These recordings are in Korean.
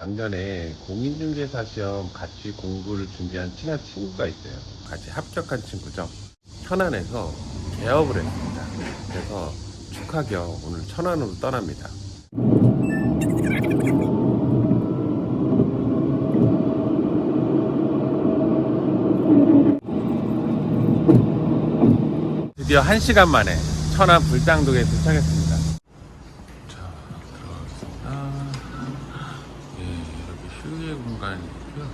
작년에 공인중개사 시험 같이 공부를 준비한 친한 친구가 있어요. 같이 합격한 친구죠. 천안에서 개업을 했습니다. 그래서 축하 겸 오늘 천안으로 떠납니다. 드디어 1시간 만에 천안 불당동에 도착했습니다. 자, 들어가겠습니다. 예, 여기 휴게 공간이 있고요.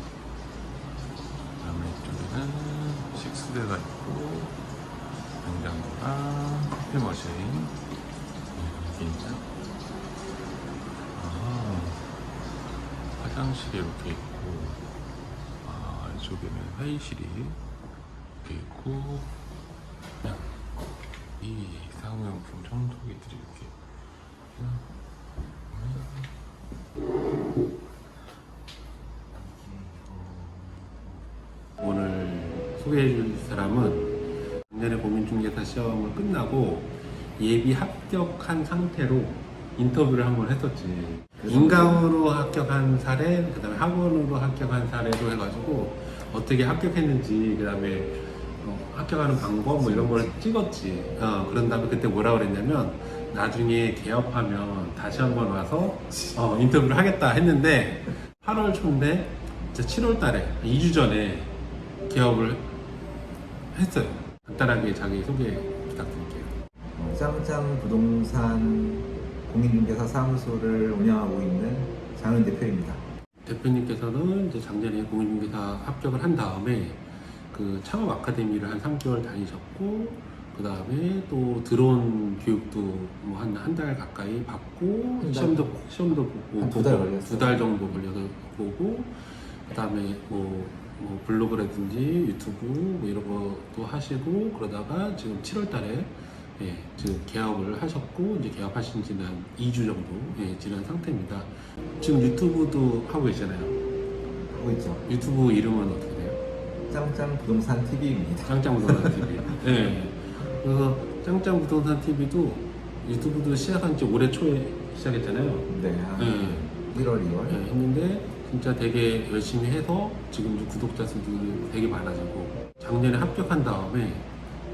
다음에 이쪽에는 식수대가 있고, 냉장고랑 커피 머신 여기 있네요. 화장실이 이렇게 있고, 이쪽에는 회의실이 이렇게 있고, 이 사무용품 청소기들이 이렇게 오늘 소개해줄 사람은 작년에 공인중개사 시험을 끝나고 예비 합격한 상태로 인터뷰를 한번 했었지. 인강으로 합격한 사례, 그 다음에 학원으로 합격한 사례로 해가지고 어떻게 합격했는지, 그 다음에 합격하는 방법 뭐 이런 걸 찍었지. 그런 다음에 그때 뭐라 그랬냐면 나중에 개업하면 다시 한번 와서 인터뷰를 하겠다 했는데 8월 초인데 7월 달에 2주 전에 개업을 했어요. 간단하게 자기 소개 부탁드릴게요. 짱짱 부동산 공인중개사 사무소를 운영하고 있는 장은 대표입니다. 대표님께서는 이제 작년에 공인중개사 합격을 한 다음에 그 창업 아카데미를 한 3개월 다니셨고, 그 다음에 또 드론 교육도 뭐 한 달 가까이 받고, 시험도 보고, 한 2달 걸렸어요. 2달 정도 걸려서 보고, 그 다음에 뭐 블로그라든지 유튜브 뭐 이런 것도 하시고, 그러다가 지금 7월 달에 지금 개업을 하셨고, 이제 개업하신 지는 한 2주 정도 지난 상태입니다. 지금 유튜브도 하고 계시잖아요. 하고 있죠. 유튜브 이름은 어떻게 돼요? 짱짱 부동산 TV입니다. 짱짱 부동산 TV. 네. 그래서 짱짱 부동산 TV도 유튜브도 시작한 지 올해 초에 시작했잖아요. 네, 한 1월, 2월. 네, 했는데 진짜 되게 열심히 해서 지금 구독자 수들이 되게 많아지고, 작년에 합격한 다음에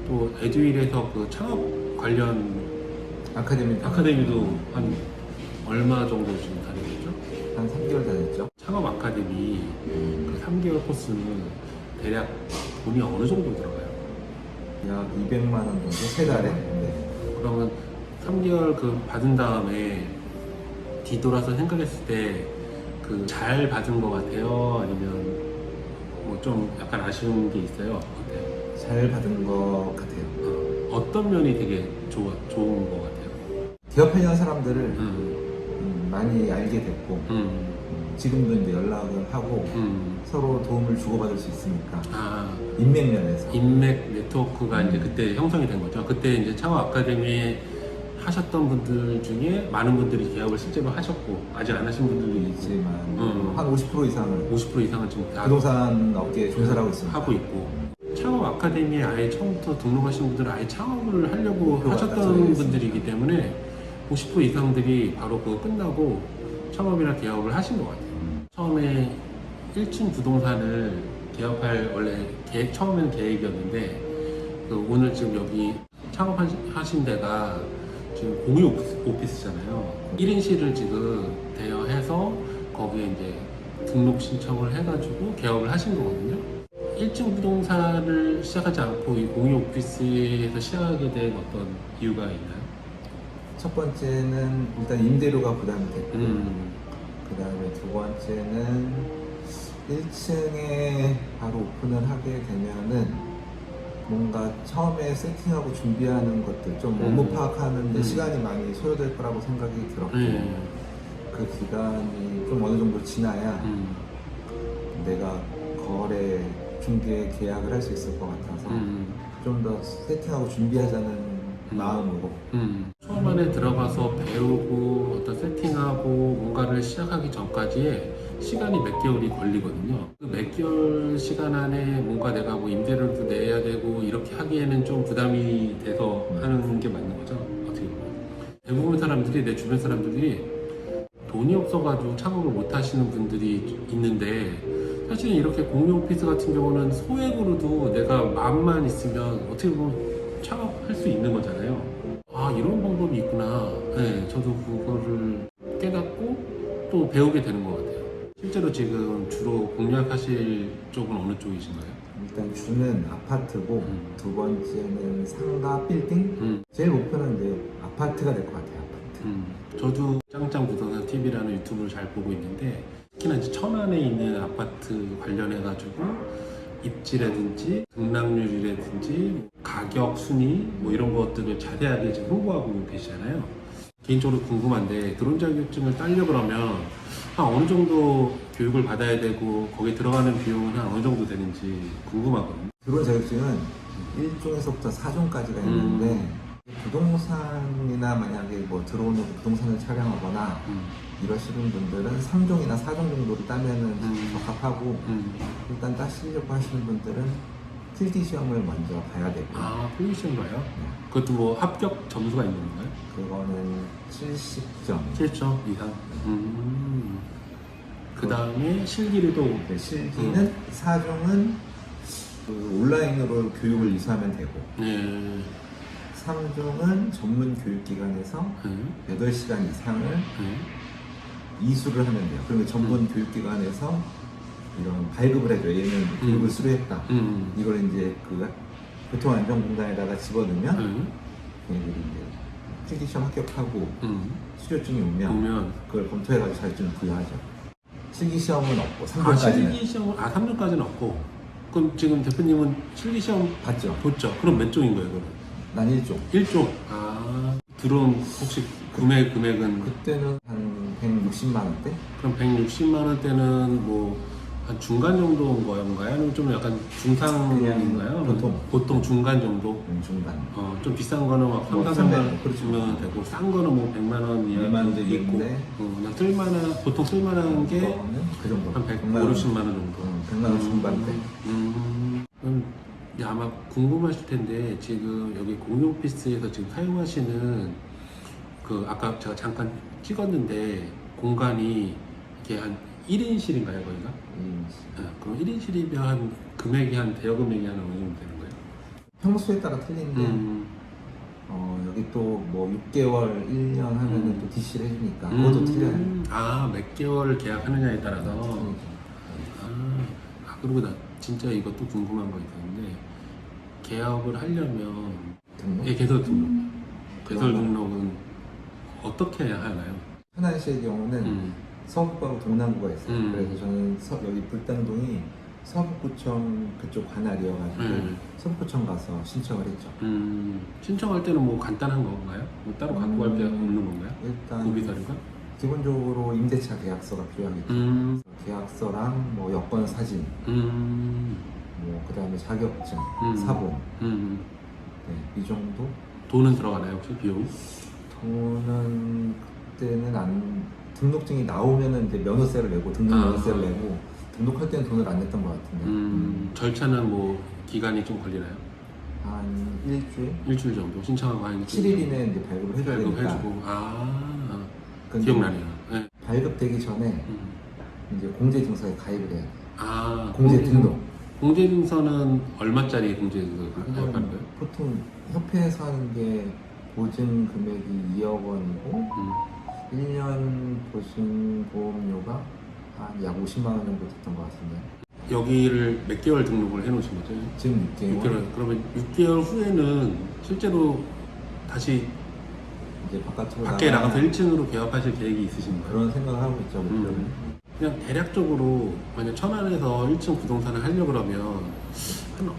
또 에듀윌에서 그 창업 관련 아카데미도 한 얼마 정도 지금 다니고 있죠? 한 3개월 다녔죠. 창업 아카데미 그 3개월 코스는 대략 돈이 어느 정도 들어가요? 약 200만 원 정도, 3달에. 네. 그러면 3개월 그 받은 다음에 뒤돌아서 생각했을 때 그 잘 받은 것 같아요? 아니면 뭐 좀 약간 아쉬운 게 있어요? 어때요? 잘 받은 것 같아요. 어떤 면이 되게 좋은 것 같아요? 개업하는 사람들을 많이 알게 됐고, 지금도 이제 연락을 하고 서로 도움을 주고받을 수 있으니까. 인맥면에서. 인맥 네트워크가 이제 그때 형성이 된 거죠. 그때 이제 창업 아카데미에 하셨던 분들 중에 많은 분들이 개업을 실제로 하셨고, 아직 안 하신 분들도 있지만 있고, 한 50% 이상은 50% 이상은 지금 다 부동산 업계에 종사를 하고 있습니다. 하고 있고, 창업 아카데미에 아예 처음부터 등록하신 분들은 아예 창업을 하려고 하셨던 맞죠. 분들이기 때문에 50% 이상들이 바로 그거 끝나고 창업이나 개업을 하신 것 같아요. 처음에 1층 부동산을 개업할 처음에는 계획이었는데, 그 오늘 지금 여기 창업하신 데가 지금 공유 오피스잖아요. 1인실을 지금 대여해서 거기에 이제 등록 신청을 해가지고 개업을 하신 거거든요. 1층 부동산을 시작하지 않고 이 공유 오피스에서 시작하게 된 어떤 이유가 있나요? 첫 번째는 일단 임대료가 부담이 됐고, 그 다음에 두 번째는 1층에 바로 오픈을 하게 되면은 뭔가 처음에 세팅하고 준비하는 것들 좀 업무 파악하는데 시간이 많이 소요될 거라고 생각이 들었고, 그 기간이 좀 어느 정도 지나야 내가 거래 중개 계약을 할 수 있을 것 같아서 좀 더 세팅하고 준비하자는 마음으로 처음에 들어가서 배우고 어떤 세팅하고 뭔가를 시작하기 전까지의 시간이 몇 개월이 걸리거든요. 그 몇 개월 시간 안에 뭔가 내가 뭐 임대료도 내야 되고 이렇게 하기에는 좀 부담이 돼서 하는 게 맞는 거죠. 어떻게 보면 대부분 사람들이, 내 주변 사람들이 돈이 없어가지고 창업을 못 하시는 분들이 있는데, 사실은 이렇게 공유 오피스 같은 경우는 소액으로도 내가 마음만 있으면 어떻게 보면 창업할 수 있는 거잖아요. 아, 이런 방법이 있구나. 네, 저도 그거를 깨닫고 또 배우게 되는 것 같아요. 실제로 지금 주로 공략하실 쪽은 어느 쪽이신가요? 일단 주는 아파트고 두 번째는 상가 빌딩. 제일 목표는 이제 아파트가 될 것 같아요. 아파트. 저도 짱짱 부동산 TV라는 유튜브를 잘 보고 있는데, 특히나 이제 천안에 있는 아파트 관련해가지고 입지라든지 등락률이라든지 가격 순위 뭐 이런 것들을 자세하게 지금 홍보하고 계시잖아요. 개인적으로 궁금한데, 드론 자격증을 따려 그러면 한 어느 정도 교육을 받아야 되고 거기에 들어가는 비용은 한 어느 정도 되는지 궁금하거든요. 드론 자격증은 1종에서부터 4종까지가 있는데 부동산이나 만약에 뭐 들어오는 부동산을 촬영하거나 이러시는 분들은 3종이나 4종 정도를 따면은 적합하고 일단 따시려고 하시는 분들은 필기 시험을 먼저 봐야 되고. 아, 포지션가요? 그것도 뭐 합격 점수가 있는 건가요? 그거는 70점. 7점 이상. 그 다음에 실기를도 네, 실기는 4종은 그 온라인으로 교육을 이수하면 되고 네. 3종은 전문 교육기관에서 8시간 이상을 이수를 하면 돼요. 그러면 전문 교육기관에서 이런 발급을 해줘요. 얘는 교육을 수료했다. 이걸 이제 그 교통안전공단에다가 집어넣으면 얘들이 이제 필기시험 합격하고 수료증이 오면 그걸 검토해가지고 자격증을 부여하죠. 실기시험은 없고 3종까지는. 실기시험, 3점까지는 없고. 그럼 지금 대표님은 실기시험 봤죠? 봤죠? 그럼 몇 종인 거예요, 그럼? 난 1종. 1종. 드론 혹시 구매 금액은? 그때는 한 160만 원대? 그럼 160만 원대는 뭐 한 중간 정도인 건가요? 아니면 좀 약간 중상인가요? 보통 중간 정도? 중간. 좀 비싼 거는 막 3, 400만 원 주면 되고, 싼 거는 뭐 100만 원 이하 2만 원도 있고, 있는데 그냥 쓸만한, 보통 쓸만한 게 그 정도. 한 100, 50만 원 정도. 100만 원 중반대. 그럼 이제 아마 궁금하실 텐데, 지금 여기 공유 오피스에서 지금 사용하시는 그 아까 제가 잠깐 찍었는데 공간이 이렇게 한 1인실인가요, 거기가? 그럼 1인실이면 한 금액이 한 대여 금액이 한 어느 정도 되는 거예요? 평수에 따라 틀린데 여기 또 뭐 6개월, 1년 하면은 또 DC를 해주니까 그것도 틀려요. 몇 개월을 계약하느냐에 따라서. 그리고 나 진짜 이것도 궁금한 거 있었는데, 개업을 하려면 등록? 개설 등록. 개설 등록은 어떻게 해야 하나요? 천안시의 경우는 서북하고 동남구가 있어요. 그래서 저는 여기 불당동이 서북구청 그쪽 관할이어가지고 서북구청 가서 신청을 했죠. 신청할 때는 뭐 간단한 건가요? 뭐 따로 갖고 갈 게 없는 건가요? 일단 고비서류가? 기본적으로 임대차 계약서가 필요하겠죠. 계약서랑 뭐 여권 사진, 뭐 그다음에 자격증, 사본, 네, 이 정도. 돈은 들어가나요 혹시 비용? 돈은 그때는 등록증이 나오면은 이제 면허세를 내고 등록 면허세를 내고 등록할 때는 돈을 안 냈던 것 같은데. 절차는 뭐 기간이 좀 걸리나요? 한 일주일? 일주일 정도 신청하고 한 7일 이내에 이제 발급을 해줘야 되니까. 발급해주고. 기억나네요. 네. 발급되기 전에 이제 공제증서에 가입을 해야 돼요. 공제 등록. 공제증서는 얼마짜리 공제증서 가입하는 거예요? 보통 협회에서 하는 게 보증 금액이 2억 원이고 1년 보증 보험료가 한 약 50만 원 정도 됐던 것 같은데. 여기를 몇 개월 등록을 해놓으신 거죠? 지금 6개월. 그러면 6개월 후에는 실제로 다시 이제 밖에 나가서 1층으로 개업하실 계획이 있으신가요? 그런 생각을 하고 있죠. 그냥 대략적으로 만약 천안에서 1층 부동산을 하려고 그러면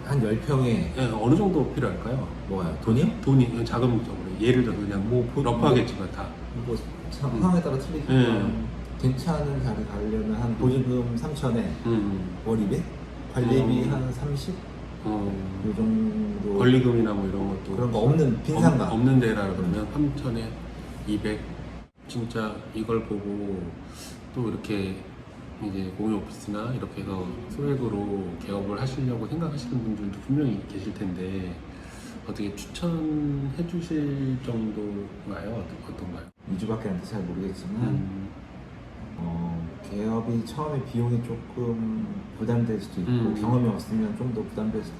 한 10평에 어느 정도 필요할까요? 뭐야? 돈이요? 돈이 자금적으로 예를 들어 그냥 뭐 러프하겠지만 다 뭐 상황에 따라 틀리지만 괜찮은 자리 가려면 한 보증금 3천에 월 200? 관리비 한 30? 이 정도. 권리금이나 뭐 이런 것도 그런 거 없는 빈상가 없는 데라 그러면 3천에 200. 진짜 이걸 보고 또 이렇게 이제 공유 오피스나 이렇게 해서 소액으로 개업을 하시려고 생각하시는 분들도 분명히 계실 텐데, 어떻게 추천해 주실 정도인가요? 어떤가요? 2주밖에 안 돼서 잘 모르겠지만 개업이 처음에 비용이 조금 부담될 수도 있고 경험이 없으면 좀 더 부담될 수도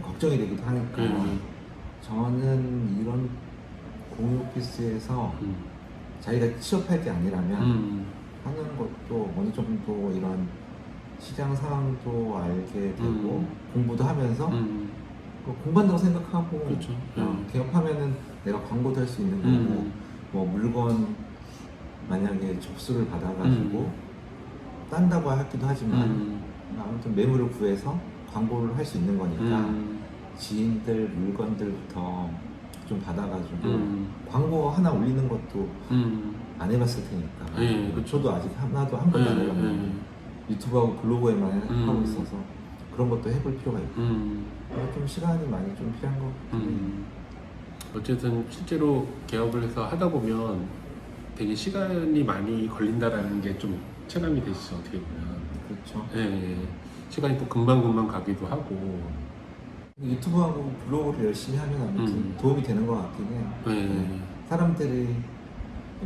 걱정이 되기도 하니까 저는 이런 공유 오피스에서 자기가 취업할 게 아니라면 하는 것도 어느 정도 이런 시장 상황도 알게 되고 공부도 하면서 공부한다고 생각하고 그렇죠. 개업하면은 내가 광고도 할 수 있는 거고 뭐 물건 만약에 접수를 받아가지고 딴다고 하기도 하지만 아무튼 매물을 구해서 광고를 할 수 있는 거니까 지인들 물건들부터 좀 받아가지고 광고 하나 올리는 것도 안 해봤을 테니까 그렇죠. 저도 아직 하나도 한 번도 안 해봤는데 유튜브하고 블로그에만 하고 있어서 그런 것도 해볼 필요가 있고 좀 시간이 많이 좀 필요한 것 같아요. 어쨌든 실제로 개업을 해서 하다 보면 되게 시간이 많이 걸린다라는 게 좀 체감이 되시죠, 어떻게 보면. 그렇죠. 예, 시간이 또 금방금방 가기도 하고. 유튜브하고 블로그를 열심히 하면 아무튼 도움이 되는 것 같긴 해요. 예. 사람들이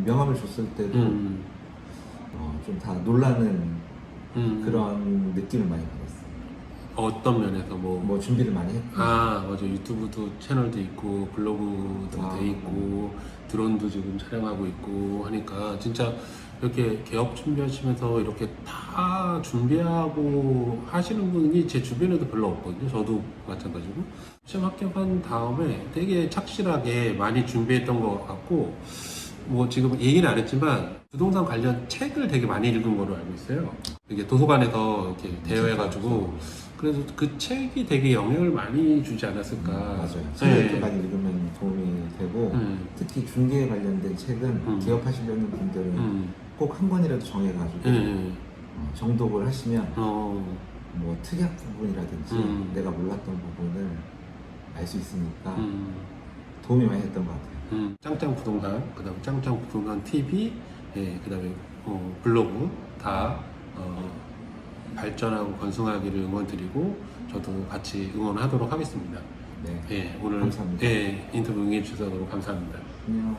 명함을 줬을 때도 좀 다 놀라는 그런 느낌을 많이 받았어요. 어떤 면에서 뭐 준비를 많이 했고 맞아. 유튜브도 채널도 있고, 블로그도 돼 있고, 드론도 지금 촬영하고 있고 하니까 진짜 이렇게 개업 준비하시면서 이렇게 다 준비하고 하시는 분이 제 주변에도 별로 없거든요. 저도 마찬가지고. 시험 합격한 다음에 되게 착실하게 많이 준비했던 것 같고, 뭐 지금 얘기는 안 했지만 부동산 관련 책을 되게 많이 읽은 걸로 알고 있어요. 이게 도서관에서 이렇게 대여해가지고 그래서 그 책이 되게 영향을 많이 주지 않았을까. 맞아요. 책을 이렇게 많이 읽으면 도움이 되고 특히 중개에 관련된 책은 기업하시려는 분들은 꼭 한 권이라도 정해가지고 정독을 하시면 뭐 특약 부분이라든지 내가 몰랐던 부분을 알 수 있으니까 도움이 많이 됐던 것 같아요. 짱짱 부동산, 그 다음에 짱짱 부동산 TV, 그 다음에 블로그 다 발전하고 건승하기를 응원드리고 저도 같이 응원하도록 하겠습니다. 네. 오늘 감사합니다. 인터뷰 응해주셔서 너무 감사합니다. 안녕.